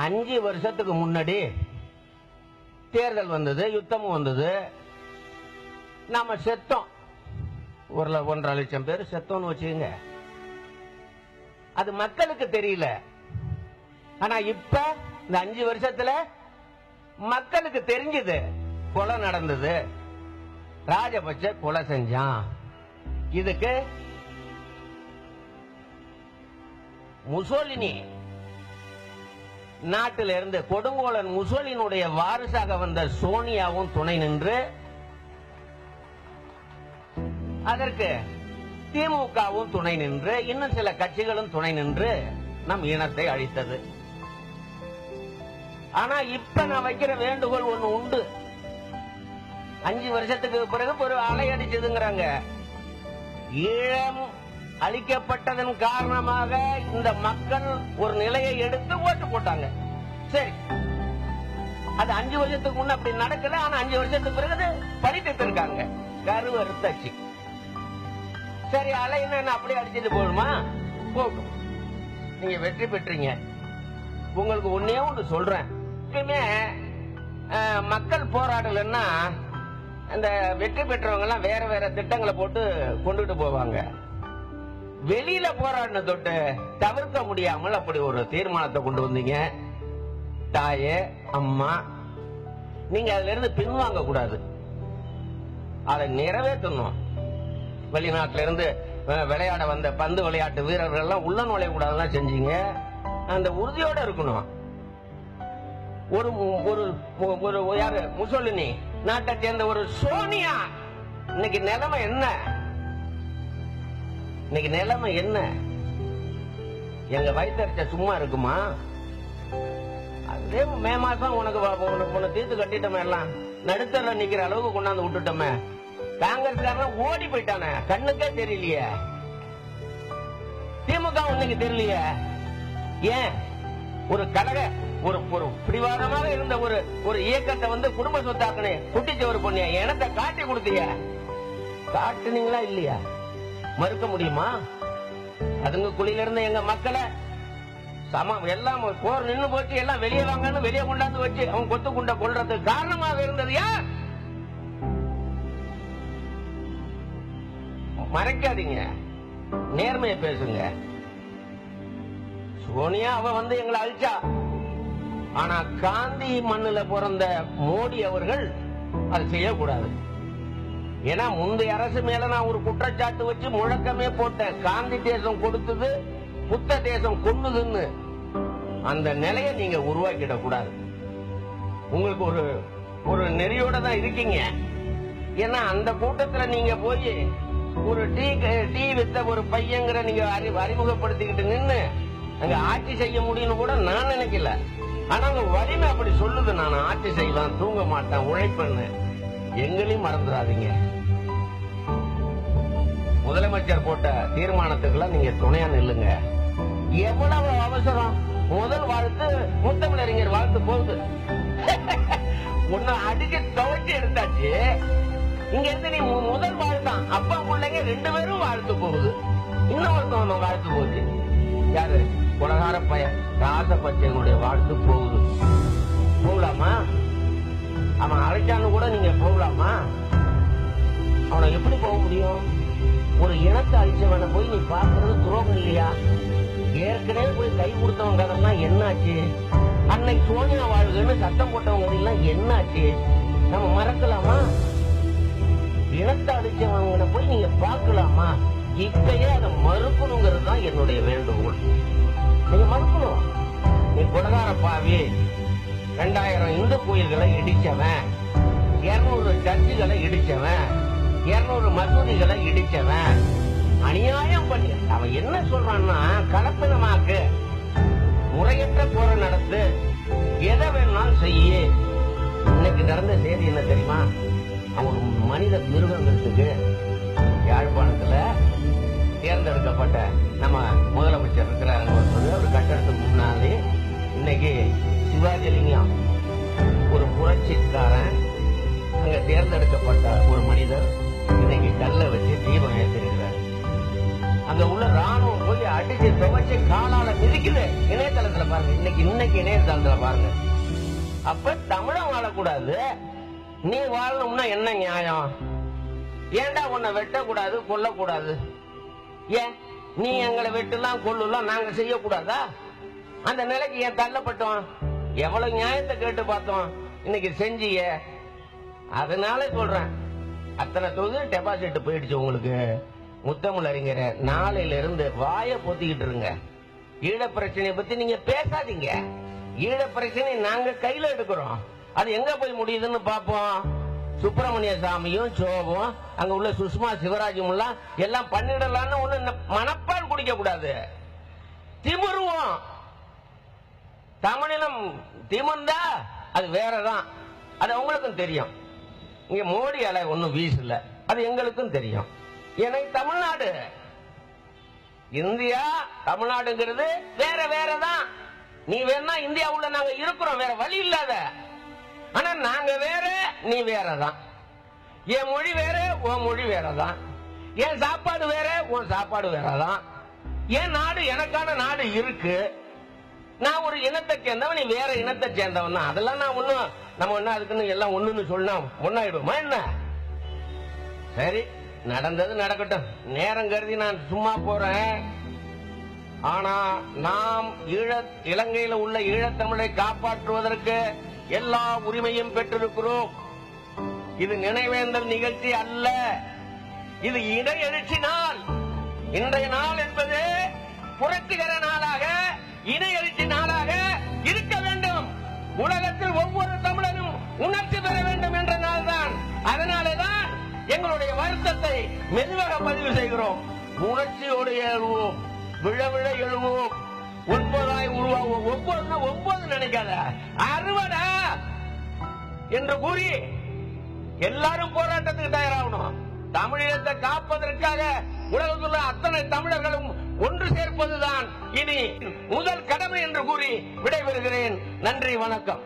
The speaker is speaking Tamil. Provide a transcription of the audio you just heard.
5 வருஷத்துக்கு முன்னாடி தேர்தல் வந்தது, யுத்தமும் வந்தது, நாம செத்தோம். 1.5 லட்சம் பேர் செத்தோம்னு வச்சுக்கோங்க. அது மக்களுக்கு தெரியல. ஆனா இப்ப இந்த 5 வருஷத்துல மக்களுக்கு தெரிஞ்சது. கொலை நடந்தது, ராஜபக்ச கொலை செஞ்சான். இதுக்கு முசோலினி நாட்டில இருந்து கொடுங்கோலன் முசோலினுடைய வாரிசாக வந்த சோனியாவும் துணை நின்று, அதற்கு திமுகவும் துணை நின்று, இன்னும் சில கட்சிகளும் துணை நின்று நம் இனத்தை அழித்தது. ஆனா இப்ப நான் வைக்கிற வேண்டுகோள் ஒண்ணு உண்டு. 5 வருஷத்துக்கு பிறகு ஒரு அலை அடிச்சதுங்கிறாங்க. ஈழம் அளிக்கப்பட்டதன் காரணமாக இந்த மக்கள் ஒரு நிலையை எடுத்து ஓட்டு போட்டாங்க. சரி, அது 5 வருஷத்துக்கு முன்ன அப்படி நடக்கல. ஆனா 5 வருஷத்துக்கு பிறகு படித்து இருக்காங்க. கருவறுத்தாச்சு. சரி, அலைன்னு என்ன அப்படியே அடிச்சுட்டு போகணுமா? போகும். நீங்க வெற்றி பெற்றீங்க. உங்களுக்கு ஒன்னே ஒன்று சொல்றேன். மக்கள் போராடலன்னா அந்த வெற்றி பெற்றவங்க எல்லாம் வேற வேற திட்டங்களை போட்டு கொண்டுட்டு போவாங்க. வெளியில போராடின தொட்டு தவிர்க்க முடியாமல் அப்படி ஒரு தீர்மானத்தை கொண்டு வந்தீங்க. தாயே, அம்மா, நீங்க அதுல இருந்து பின்வாங்க கூடாது, அதை நிறைவேற்றணும். வெளிநாட்டில இருந்து விளையாட வந்த பந்து விளையாட்டு வீரர்கள் எல்லாம் உள்ள நுழைய கூடாதுலாம் செஞ்சீங்க. அந்த உறுதியோட இருக்கணும். ஒரு யாரு முசோலினி நாட்டை சேர்ந்த ஒரு சோனியா, இன்னைக்கு நிலைமை என்ன? இன்னைக்கு நிலைமை என்ன? எங்க வயிற்றுச்ச சும்மா இருக்குமா? அதே மே மாசம் உனக்கு தீர்த்து கட்டிட்டோமே, எல்லாம் நடுத்தர நிக்கிற அளவுக்கு கொண்டாந்து விட்டுட்டோமே. காங்கிரஸ்காரன் ஓடி போயிட்டானே, கண்ணுக்கே தெரியலையே. திமுக இன்னைக்கு தெரியலையே. ஏன் ஒரு கழக ஒரு பிடிவாதமாக இருந்த ஒரு இயக்கத்தை வந்து குடும்ப சொத்தாக்கனே குட்டிச்சவர் பொண்ணிய இனத்தை காட்டி கொடுத்தீங்க. காட்டுனீங்களா இல்லையா? மறுக்க முடியுமா? அதுங்க குழியில இருந்த எங்க மக்களை எல்லாம் போர் நின்று போச்சு, எல்லாம் வெளியே வாங்கன்னு வெளியே கொண்டாந்து வச்சு அவன் கொத்து குண்ட கொள்றதுக்கு காரணமாக இருந்தது யார்? மறைக்காதீங்க, நேர்மையை பேசுங்க. சோனியா அவ வந்து எங்களை அழிச்சா. ஆனா காந்தி மண்ணுல பிறந்த மோடி அவர்கள் அது செய்யக்கூடாது. ஏன்னா முந்தைய அரசு மேல நான் ஒரு குற்றச்சாட்டு வச்சு முழக்கமே போட்டேன். காந்தி தேசம் கொடுத்தது, புத்த தேசம் கொண்டுதுன்னு. அந்த நிலையை நீங்க உருவாக்கிட கூடாது. உங்களுக்கு ஒரு நெறியோட தான் இருக்கீங்க. ஏன்னா அந்த கூட்டத்துல நீங்க போய் ஒரு டீ வித்த ஒரு பையங்கிற நீங்க அறிமுகப்படுத்திக்கிட்டு நின்னு அங்க ஆட்சி செய்ய முடியும்னு கூட நான் நினைக்கல. ஆனா உங்க வலிமை அப்படி சொல்லுது, நான் ஆட்சி செய்யலாம், தூங்க மாட்டேன், உழைப்பேன்னு. எங்களையும் மறந்துடாதீங்க. முதலமைச்சர் போட்ட தீர்மானத்துக்கெல்லாம் நீங்க துணையா நில்லுங்க. எவ்வளவு அவசரம்? முதல் வாழ்த்து முத்தமிழறிஞர் வாழ்த்து போகுது. உன்னை அடிச்சு துவைச்சு எடுத்தாச்சு. இங்க இருந்து நீ முதல் வாழ்த்தான், அப்பா பிள்ளைங்க 2 பேரும் வாழ்த்து போகுது. இன்னொருத்தவங்க வாழ்த்து போகுது. யாரு? கொலகார பையன் ராசபட்சனுடைய வாழ்த்து போகுது. போகலாமா? அவன் அழைச்சான்னு கூட நீங்க போகலாமா? அவனை எப்படி போக முடியும்? ஒரு இனத்தை அழிச்சவனை போய் நீ பாக்குறது துரோகம் இல்லையா? ஏற்கனவே போய் கை கொடுத்தவங்க அதெல்லாம் என்னாச்சு? அன்னைக்கு சோனியா வாழ்வுன்னு சத்தம் போட்டவங்க எல்லாம் என்னாச்சு? நம்ம மறக்கலாமா? இனத்தை அழிச்சவங்களை போய் நீங்க பார்க்கலாமா? இப்பயே அதை மறுக்கணுங்கிறது தான் என்னுடைய வேண்டுகோள். நீங்க மறுக்கணும். நீ கொலகார பாவி, 2000 இந்து கோயில்களை இடிச்சவன், 200 சர்ச்சுகளை இடிச்சவன், 200 மசூதிகளை இடிச்சவன், அநியாயம் பண்ணி அவன் என்ன சொல்றான்னா, கலப்பணமாக்கு, முறையற்ற போற நடத்து, எதை வேணாலும் செய்ய. இன்னைக்கு நடந்த செய்தி என்ன தெரியுமா? ஒரு மனித மிருகங்களுக்கு யாழ்ப்பாணத்துல தேர்ந்தெடுக்கப்பட்ட நம்ம முதலமைச்சர் இருக்கிறாங்க. ஒரு கட்டடத்துக்கு முன்னாலே இன்னைக்கு சிவாஜிலிங்கம் ஒரு புரட்சிக்காரன், அங்க தேர்ந்தெடுக்கப்பட்ட ஒரு மனிதர் இன்னைக்கு கல்ல வச்சு தீபம் ஏற்றிருக்கிறார். அங்க உள்ள ராணுவம் போய் அடிச்சு துவைச்சு காலால மிதிக்குது. இணையதளத்துல பாருங்க, இன்னைக்கு இணையதளத்துல பாருங்க. அப்ப தமிழன் வாழக்கூடாது, நீ வாழணும்னா என்ன நியாயம்? ஏண்டா உன்னை வெட்டக்கூடாது, கொல்லக்கூடாது? ஏன் நீ எங்களை வெட்டலாம் கொள்ளலாம் நாங்க செய்யக்கூடாதா? அந்த நிலைக்கு ஏன் தள்ளப்பட்டோம்? எவ்வளவு நியாயத்தை கேட்டு பார்த்தோம், இன்னைக்கு செஞ்சிய. அதனால சொல்றேன், அத்தனை தொகுதி டெபாசிட் போயிடுச்சு உங்களுக்கு. முத்தமிழ் அறிஞர், நாளையில இருந்து வாய பொத்திக்கிட்டு இருங்க. ஈழ பிரச்சனையை பத்தி நீங்க பேசாதீங்க. ஈழ பிரச்சனை நாங்க கையில எடுக்கிறோம். அது எங்க போய் முடியுதுன்னு பாப்போம். சுப்பிரமணிய சாமியும் சோவும் அங்க உள்ள சுஷ்மா சிவராஜும் எல்லாம் பண்ணிடலான்னு ஒண்ணு மனப்பால் குடிக்க கூடாது. திமிருவோம். தமிழினம் திமிர்ந்தா அது வேறதான். அது உங்களுக்கும் தெரியும். இங்க மோடி அலை ஒன்னும் வீசல, அது எங்களுக்கும் தெரியும். எனக்கு தமிழ்நாடு, இந்தியா தமிழ்நாடுங்கிறது வேற வேறதான். நீ வேணா இந்தியாவுள்ள நாங்க இருக்கிறோம், வேற வழி இல்லாத. ஆனா நாங்க வேற, நீ வேறதான். என் மொழி வேற, உன் மொழி வேறதான். என் சாப்பாடு வேற, உன் சாப்பாடு வேறதான். என் நாடு, எனக்கான நாடு இருக்கு. நான் ஒரு இனத்தை சேர்ந்தவன், நீ வேற இனத்தை சேர்ந்தவன் தான். அதெல்லாம் நான் ஒண்ணும் நம்ம என்ன அதுக்குன்னு எல்லாம் ஒண்ணுன்னு சொன்னா ஒன்னாயிடுமா என்ன? சரி, நடந்தது நடக்கட்டும். நேரம் கருதி நான் சும்மா போறேன். ஆனா நாம் இலங்கையில உள்ள ஈழத்தமிழை காப்பாற்றுவதற்கு எல்லா உரிமையும் பெற்றிருக்கிறோம். இது நினைவேந்தல் நிகழ்ச்சி அல்ல, இது இணை எழுச்சி நாள். இன்றைய நாள் என்பது புரட்சிகர நாளாக, இணை எழுச்சி நாளாக இருக்க வேண்டும். உலகத்தில் ஒவ்வொரு தமிழனும் உணர்ச்சி பெற வேண்டும் என்ற நாள் தான். அதனாலேதான் எங்களுடைய வருத்தத்தை மெதுவாக பதிவு செய்கிறோம். உணர்ச்சியோடு எழுவோம், விழ விழ எழுவோம், ஒன்பதாய் உருவாகும். ஒன்பது நினைக்காத, அறுவடா என்று கூறி எல்லாரும் போராட்டத்துக்கு தயாராகணும். தமிழீழத்தை காப்பதற்காக உலகத்துள்ள அத்தனை தமிழர்களும் ஒன்று சேர்ப்பதுதான் இனி முதல் கடமை என்று கூறி விடைபெறுகிறேன். நன்றி, வணக்கம்.